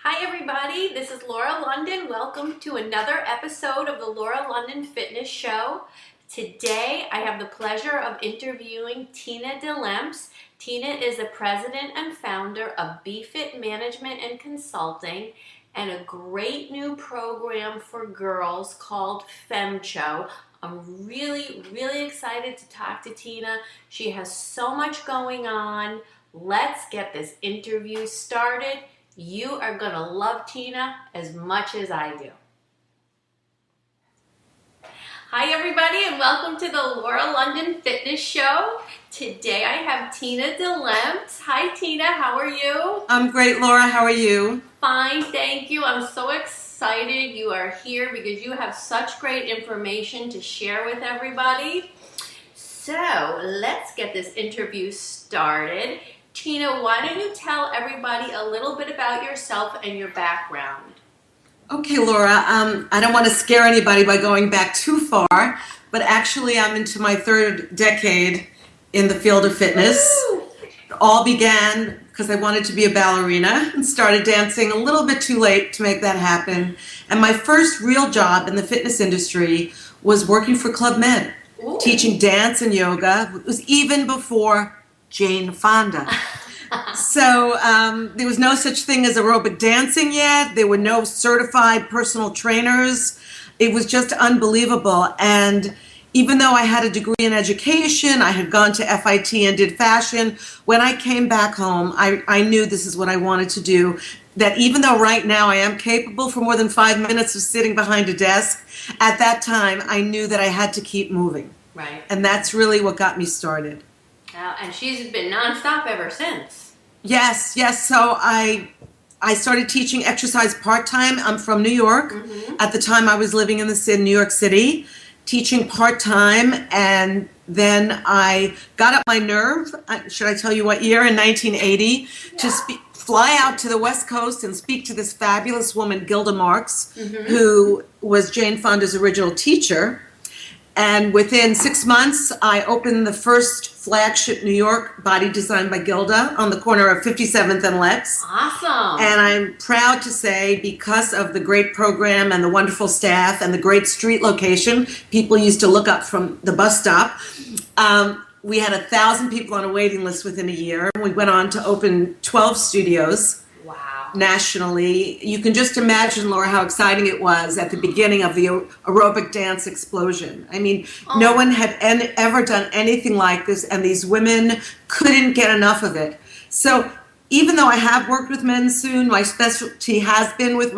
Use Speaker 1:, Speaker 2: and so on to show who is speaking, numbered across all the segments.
Speaker 1: Hi everybody, this is Laura London. Welcome to another episode of the Laura London Fitness Show. Today I have the pleasure of interviewing Tina Lemps. Tina is the president and founder of Bfit Management and Consulting and a great new program for girls called Femcho. I'm really excited to talk to Tina. She has so much going on. Let's get this interview started. You are going to love Tina as much as I do. Hi everybody and welcome to the Laura London Fitness Show. Today I have Tina Lemps. Hi Tina, how are you?
Speaker 2: I'm great, Laura. How are you?
Speaker 1: Fine, thank you. I'm so excited you are here because you have such great information to share with everybody. So let's get this interview started. Tina, why don't you tell everybody a little bit about yourself and your background?
Speaker 2: Okay, Laura, I don't want to scare anybody by going back too far, but actually I'm into my third decade in the field of fitness.
Speaker 1: Woo!
Speaker 2: It all began because I wanted to be a ballerina and started dancing a little bit too late to make that happen. And my first real job in the fitness industry was working for Club Med, teaching dance and yoga. It was even before Jane Fonda. So there was no such thing as aerobic dancing yet. There were no certified personal trainers. It was just unbelievable. And even though I had a degree in education, I had gone to FIT and did fashion, when I came back home, I knew this is what I wanted to do. That even though right now I am capable for more than 5 minutes of sitting behind a desk, at that time I knew that I had to keep moving.
Speaker 1: Right.
Speaker 2: And that's really what got me started.
Speaker 1: And she's been nonstop ever since.
Speaker 2: Yes. So I started teaching exercise part-time. I'm from New York.
Speaker 1: Mm-hmm.
Speaker 2: At the time I was living in New York City, teaching part-time, and then I got up my nerve, should I tell you what year, in 1980, to fly out to the West Coast and speak to this fabulous woman, Gilda Marks, who was Jane Fonda's original teacher. And within 6 months, I opened the first flagship New York Body Design by Gilda on the corner of 57th and Lex.
Speaker 1: Awesome.
Speaker 2: And I'm proud to say, because of the great program and the wonderful staff and the great street location, people used to look up from the bus stop. We had 1,000 people on a waiting list within a year. We went on to open 12 studios. Nationally. You can just imagine, Laura, how exciting it was at the beginning of the aerobic dance explosion. I mean, no one had ever done anything like this, and these women couldn't get enough of it. So even though I have worked with men soon, my specialty has been with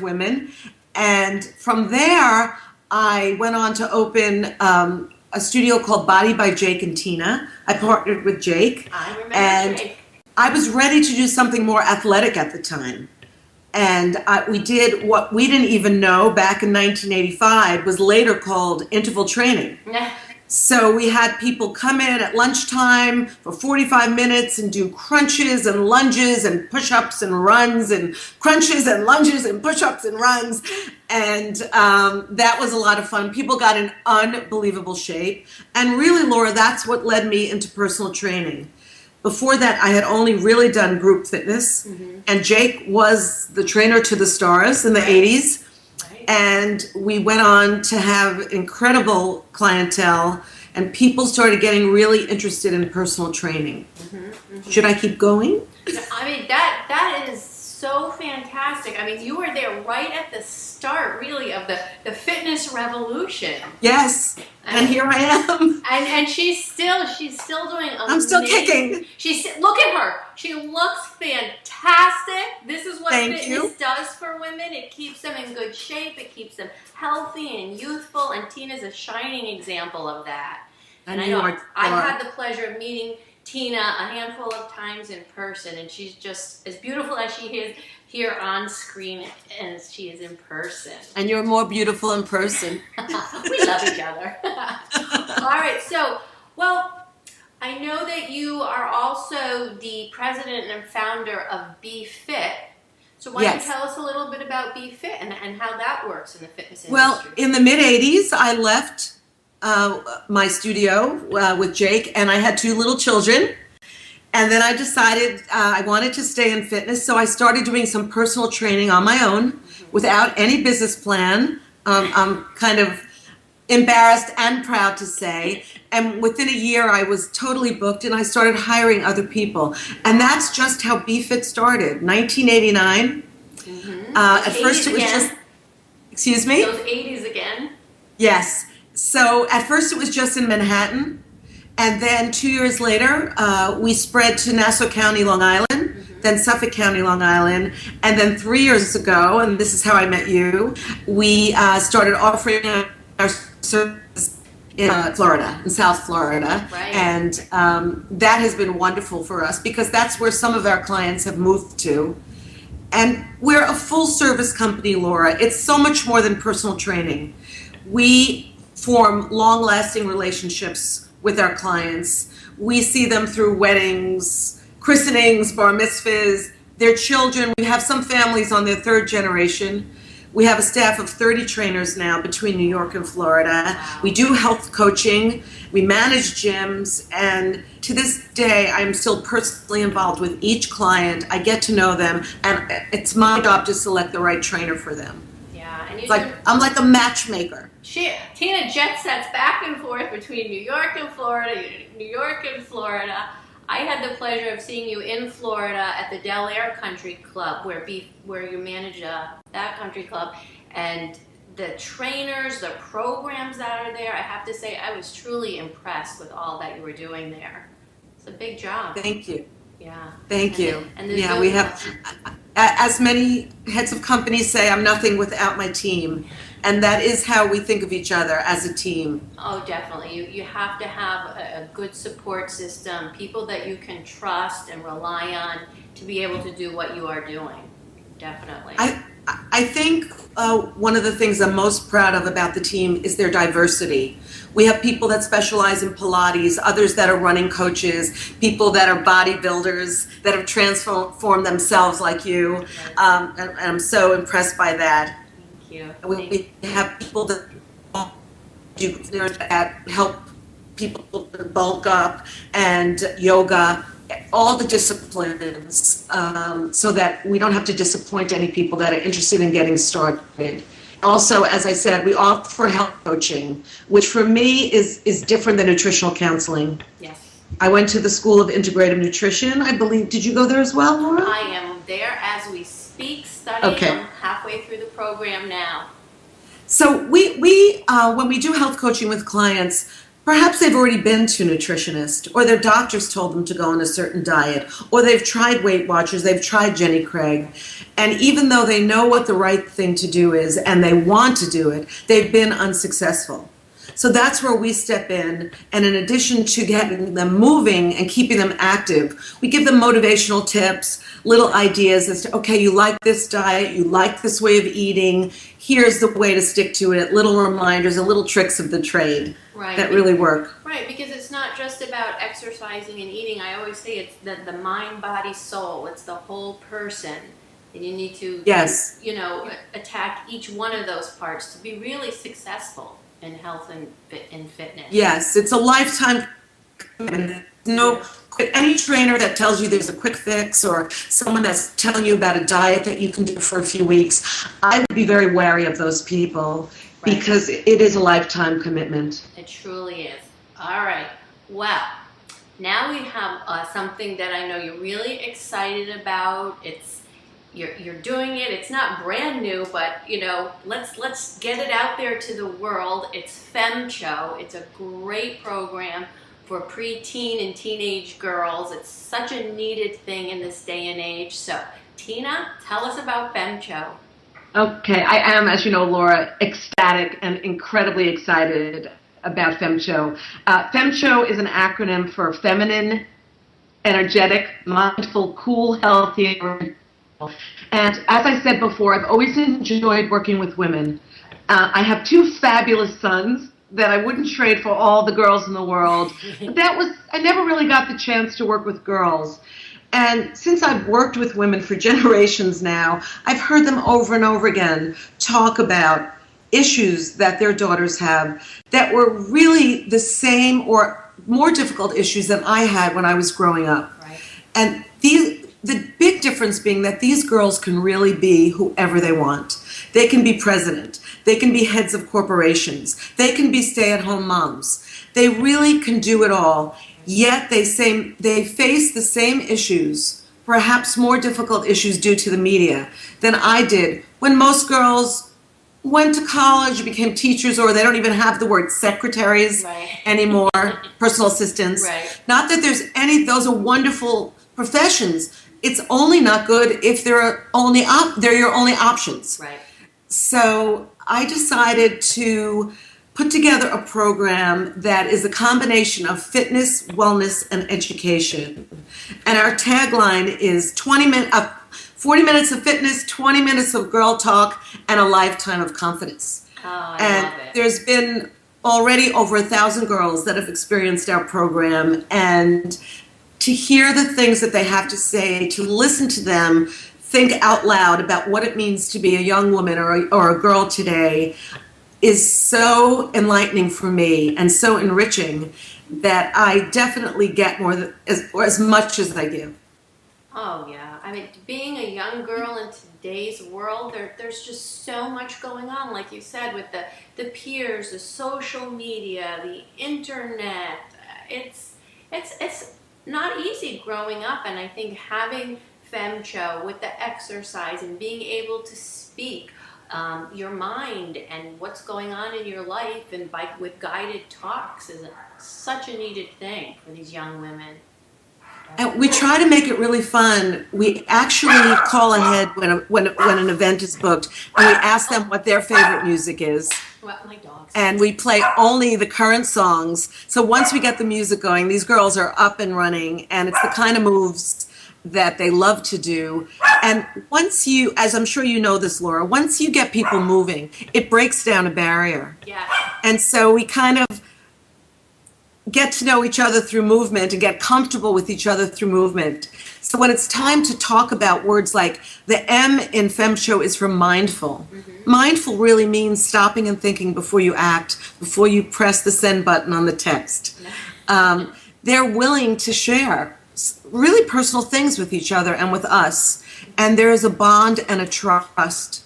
Speaker 2: women. And from there, I went on to open a studio called Body by Jake and Tina. I partnered with Jake.
Speaker 1: I remember Jake.
Speaker 2: I was ready to do something more athletic at the time. And we did what we didn't even know back in 1985 was later called interval training. So we had people come in at lunchtime for 45 minutes and do crunches and lunges and push-ups and runs and crunches and lunges and push-ups and runs. And that was a lot of fun. People got in unbelievable shape. And really, Laura, that's what led me into personal training. Before that, I had only really done group fitness, and Jake was the trainer to the stars in the 80s, and we went on to have incredible clientele, and people started getting really interested in personal training. Should I keep going?
Speaker 1: I mean, that is so fantastic. I mean, you were there right at the start, really, of the fitness revolution.
Speaker 2: Yes, and here I am.
Speaker 1: And she's still doing amazing.
Speaker 2: I'm still kicking.
Speaker 1: Look at her. She looks fantastic. This is what
Speaker 2: Thank you.
Speaker 1: fitness does for women. It keeps them in good shape. It keeps them healthy and youthful. And Tina's a shining example of that. And I know I've had the pleasure of meeting Tina a handful of times in person, and she's just as beautiful as she is here on screen as she is in person.
Speaker 2: And you're more beautiful in person.
Speaker 1: We love each other. All right, so, well, I know that you are also the president and founder of Bfit. So why don't you tell us a little bit about Bfit and how that works in the fitness industry?
Speaker 2: Well, in the mid-'80s, I left my studio with Jake, and I had 2 little children. And then I decided I wanted to stay in fitness, so I started doing some personal training on my own without any business plan. I'm kind of embarrassed and proud to say. And within a year, I was totally booked, and I started hiring other people. And that's just how Bfit started, 1989. At first, it was just, excuse me?
Speaker 1: Those 80s again.
Speaker 2: Yes. So at first, it was just in Manhattan. And then 2 years later, we spread to Nassau County, Long Island, then Suffolk County, Long Island. And then 3 years ago, and this is how I met you, we started offering our service in Florida, in South Florida.
Speaker 1: Right.
Speaker 2: And that has been wonderful for us because that's where some of our clients have moved to. And we're a full service company, Laura. It's so much more than personal training. We form long-lasting relationships with our clients. We see them through weddings, christenings, bar mitzvahs, their children. We have some families on their third generation. We have a staff of 30 trainers now between New York and Florida. We do health coaching. We manage gyms. And to this day, I'm still personally involved with each client. I get to know them. And it's my job to select the right trainer for them.
Speaker 1: Yeah, and
Speaker 2: I'm like a matchmaker.
Speaker 1: Tina jet sets back and forth between New York and Florida, New York and Florida. I had the pleasure of seeing you in Florida at the Delaire Country Club, where you manage that country club, and the trainers, the programs that are there. I have to say, I was truly impressed with all that you were doing there. It's a big job.
Speaker 2: Thank you.
Speaker 1: Yeah.
Speaker 2: Thank you.
Speaker 1: And
Speaker 2: yeah, we have, as many heads of companies say, I'm nothing without my team. And that is how we think of each other, as a team.
Speaker 1: Oh, definitely. You have to have a good support system, people that you can trust and rely on to be able to do what you are doing. Definitely.
Speaker 2: I think one of the things I'm most proud of about the team is their diversity. We have people that specialize in Pilates, others that are running coaches, people that are bodybuilders, that have transformed themselves like you. And I'm so impressed by that. We have people that help people bulk up, and yoga, all the disciplines, so that we don't have to disappoint any people that are interested in getting started. Also, as I said, we offer health coaching, which for me is different than nutritional counseling.
Speaker 1: Yes.
Speaker 2: I went to the School of Integrative Nutrition, I believe. Did you go there as well, Laura?
Speaker 1: I am there as we speak, studying.
Speaker 2: Okay.
Speaker 1: I'm halfway through the program now.
Speaker 2: So we when we do health coaching with clients, perhaps they've already been to a nutritionist, or their doctors told them to go on a certain diet, or they've tried Weight Watchers, they've tried Jenny Craig, and even though they know what the right thing to do is and they want to do it, they've been unsuccessful. So that's where we step in, and in addition to getting them moving and keeping them active, we give them motivational tips, little ideas as to, okay, you like this diet, you like this way of eating, here's the way to stick to it, little reminders and little tricks of the trade that really work.
Speaker 1: Right, because it's not just about exercising and eating. I always say it's the mind, body, soul. It's the whole person. And you need to, attack each one of those parts to be really successful in health and fitness.
Speaker 2: Yes, it's a lifetime commitment. Any trainer that tells you there's a quick fix, or someone that's telling you about a diet that you can do for a few weeks, I would be very wary of those people, because it is a lifetime commitment.
Speaker 1: It truly is. All right. Well, now we have something that I know you're really excited about. You're doing it. It's not brand new, but let's get it out there to the world. It's Femcho. It's a great program for preteen and teenage girls. It's such a needed thing in this day and age. So, Tina, tell us about Femcho.
Speaker 2: Okay, I am, as you know, Laura, ecstatic and incredibly excited about Femcho. Femcho is an acronym for feminine, energetic, mindful, cool, healthy. And as I said before, I've always enjoyed working with women. I have two fabulous sons that I wouldn't trade for all the girls in the world. I never really got the chance to work with girls. And since I've worked with women for generations now, I've heard them over and over again talk about issues that their daughters have that were really the same or more difficult issues than I had when I was growing up.
Speaker 1: Right.
Speaker 2: And the big difference being that these girls can really be whoever they want. They can be president. They can be heads of corporations. They can be stay-at-home moms. They really can do it all. Yet they face the same issues, perhaps more difficult issues due to the media than I did when most girls went to college, became teachers, or they don't even have the word secretaries anymore, personal assistants.
Speaker 1: Right.
Speaker 2: Not that there's those are wonderful professions. It's only not good if they're your only options.
Speaker 1: Right.
Speaker 2: So I decided to put together a program that is a combination of fitness, wellness, and education. And our tagline is 40 minutes of fitness, 20 minutes of girl talk, and a lifetime of confidence.
Speaker 1: Oh, I love it.
Speaker 2: There's been already over 1,000 girls that have experienced our program, and to hear the things that they have to say, to listen to them, think out loud about what it means to be a young woman or a girl today is so enlightening for me and so enriching that I definitely get as much as I give.
Speaker 1: Oh, yeah. I mean, being a young girl in today's world, there's just so much going on, like you said, with the peers, the social media, the internet. It's not easy growing up, and I think having Femcho with the exercise and being able to speak your mind and what's going on in your life and with guided talks is such a needed thing for these young women.
Speaker 2: And we try to make it really fun. We actually call ahead when an event is booked, and we ask them what their favorite music is.
Speaker 1: Well, my dogs.
Speaker 2: And we play only the current songs. So once we get the music going, these girls are up and running, and it's the kind of moves that they love to do. And once you, as I'm sure you know this, Laura, once you get people moving, it breaks down a barrier.
Speaker 1: Yeah.
Speaker 2: And so we kind of get to know each other through movement and get comfortable with each other through movement. So when it's time to talk about words like the M in Femcho is for mindful. Mm-hmm. Mindful really means stopping and thinking before you act, before you press the send button on the text. They're willing to share really personal things with each other and with us. And there is a bond and a trust.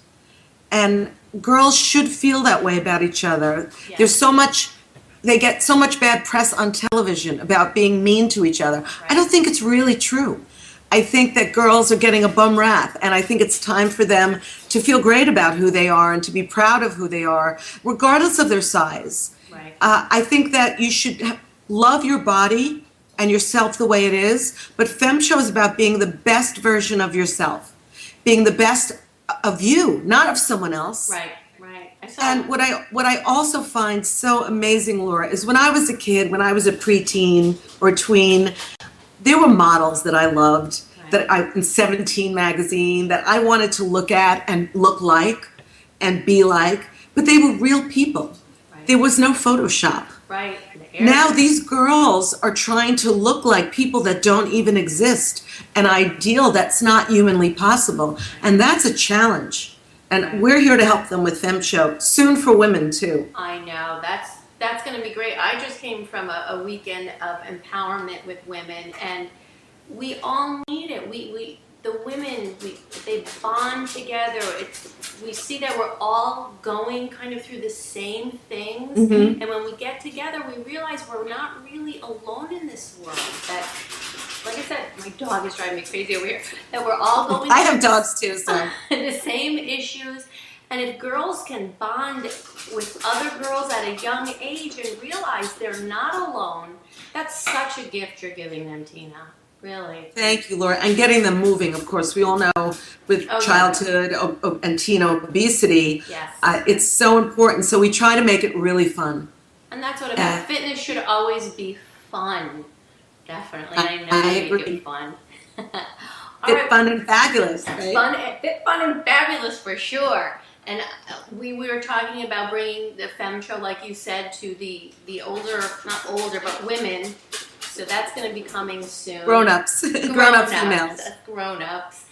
Speaker 2: And girls should feel that way about each other. Yeah. They get so much bad press on television about being mean to each other. Right. I don't think it's really true. I think that girls are getting a bum rap, and I think it's time for them to feel great about who they are and to be proud of who they are, regardless of their size.
Speaker 1: Right.
Speaker 2: I think that you should love your body and yourself the way it is, but Femcho is about being the best version of yourself, being the best of you, not of someone else.
Speaker 1: Right.
Speaker 2: And what I also find so amazing, Laura, is when I was a kid, when I was a preteen or tween, there were models that I loved, right, in 17 magazine, that I wanted to look at and look like and be like, but they were real people. Right. There was no Photoshop.
Speaker 1: Right.
Speaker 2: Now these girls are trying to look like people that don't even exist, an ideal that's not humanly possible, and that's a challenge. And we're here to help them with Femcho, soon for women too.
Speaker 1: I know, that's going to be great. I just came from a weekend of empowerment with women, and we all need it. The women, they bond together. We see that we're all going kind of through the same things, mm-hmm, and when we get together, we realize we're not really alone in this world. That, like I said, my dog is driving me crazy over here, that we're all going
Speaker 2: I have dogs too, so.
Speaker 1: the same issues. And if girls can bond with other girls at a young age and realize they're not alone, that's such a gift you're giving them, Tina. Really.
Speaker 2: Thank you, Laura. And getting them moving, of course, we all know with childhood and teen obesity,
Speaker 1: yes,
Speaker 2: it's so important. So we try to make it really fun.
Speaker 1: And that's what about fitness should always be fun. Definitely. I know you make it fun.
Speaker 2: Fit, fun, and fabulous, right?
Speaker 1: Fit, fun, and fabulous for sure. And we were talking about bringing the Femcho, like you said, to the older, not older, but women. So that's going to be coming soon.
Speaker 2: Grown-ups. Grown-up females.
Speaker 1: Grown-ups.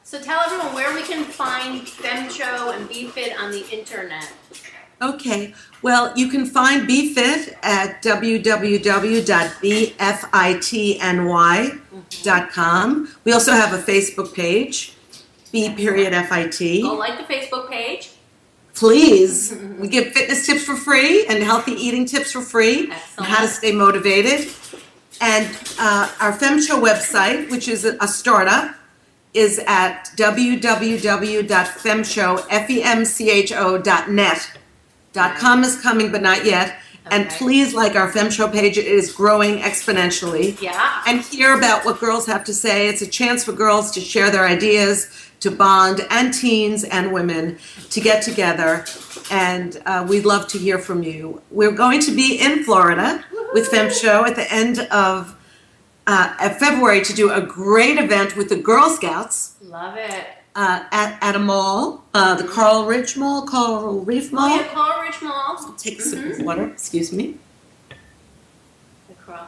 Speaker 1: So tell everyone where we can find Femcho and Bfit on the internet.
Speaker 2: Okay. Well, you can find Bfit at www.bfitny, B.FITM. We also have a Facebook page, B.FIT.
Speaker 1: Go like the Facebook page.
Speaker 2: Please. We give fitness tips for free and healthy eating tips for free.
Speaker 1: Excellent.
Speaker 2: And how to stay motivated. And our Femcho website, which is a startup, is at www.femcho.net. .com is coming, but not yet. And
Speaker 1: Okay.
Speaker 2: please like our Femcho page. It is growing exponentially.
Speaker 1: Yeah.
Speaker 2: And hear about what girls have to say. It's a chance for girls to share their ideas, to bond, and teens and women to get together. And we'd love to hear from you. We're going to be in Florida with Femcho at the end of February to do a great event with the Girl Scouts.
Speaker 1: Love it.
Speaker 2: At a mall, the Coral Reef Mall.
Speaker 1: Oh, yeah, Coral Ridge Mall.
Speaker 2: Take a sip of water, excuse me.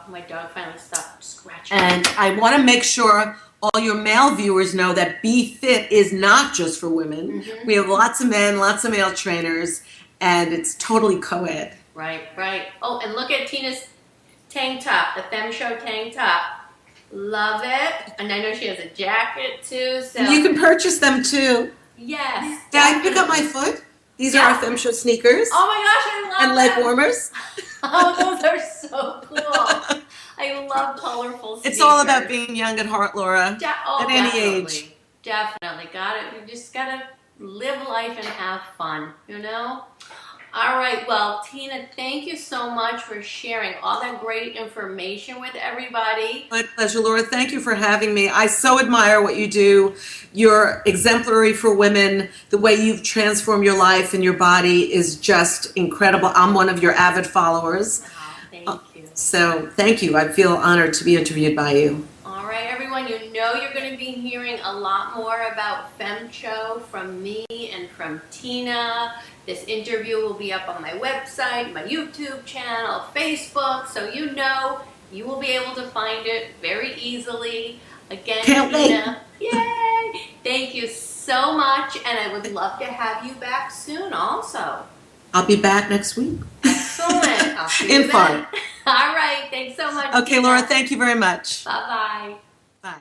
Speaker 1: My dog finally stopped scratching.
Speaker 2: And I want to make sure all your male viewers know that Bfit is not just for women. We have lots of men, lots of male trainers, and it's totally co-ed.
Speaker 1: Right, right. Oh, and look at Tina's tank top, the Femcho tank top. Love it. And I know she has a jacket too. So
Speaker 2: You can purchase them too.
Speaker 1: yes.
Speaker 2: Did I pick up my foot? These are our Femcho sneakers
Speaker 1: Oh my gosh, I love
Speaker 2: and leg
Speaker 1: them.
Speaker 2: warmers.
Speaker 1: Oh, those are so cool. I love colorful sneakers.
Speaker 2: It's all about being young at heart, Laura. At any age.
Speaker 1: Definitely. You just gotta live life and have fun, you know? All right, well, Tina, thank you so much for sharing all that great information with everybody.
Speaker 2: My pleasure, Laura. Thank you for having me. I so admire what you do. You're exemplary for women. The way you've transformed your life and your body is just incredible. I'm one of your avid followers.
Speaker 1: Wow, thank you.
Speaker 2: So thank you. I feel honored to be interviewed by you.
Speaker 1: All right, everyone, you know you're going to be hearing a lot more about Femcho from me and from Tina. This interview will be up on my website, my YouTube channel, Facebook, so you know you will be able to find it very easily. Again,
Speaker 2: Can't
Speaker 1: Tina, yay! Thank you so much, and I would love to have you back soon also.
Speaker 2: I'll be back next week.
Speaker 1: Excellent. I'll see you
Speaker 2: In
Speaker 1: then.
Speaker 2: Florida.
Speaker 1: All right, thanks so much.
Speaker 2: Okay,
Speaker 1: Tina.
Speaker 2: Laura, thank you very much.
Speaker 1: Bye-bye.
Speaker 2: Bye.